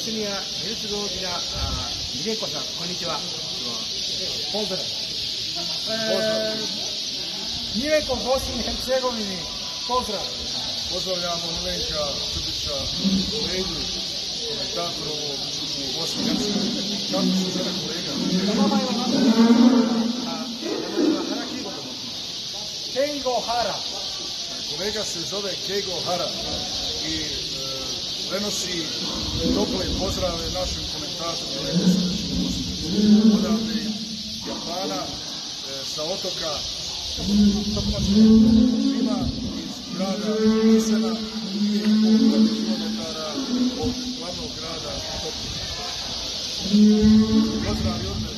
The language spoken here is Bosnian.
スニア・ヘルツゴービナ・ミレンコさん、こんにちは。Pozdrav. Milenko, Bosni i Hercegovini, pozdrav. Pozdravljamo Milenka Srbića, kolegu, komentatoru u Bosni i Hercegovini. Kako se zove kolega? Keigo Hara. Kolega se zove Keigo Hara i prenosi tople pozdrave našim komentatoru odavde Japana, sa otoka svima iz grada Isena i 5 kilometara od glavnog grada Tokija. Pozdrav i odmah.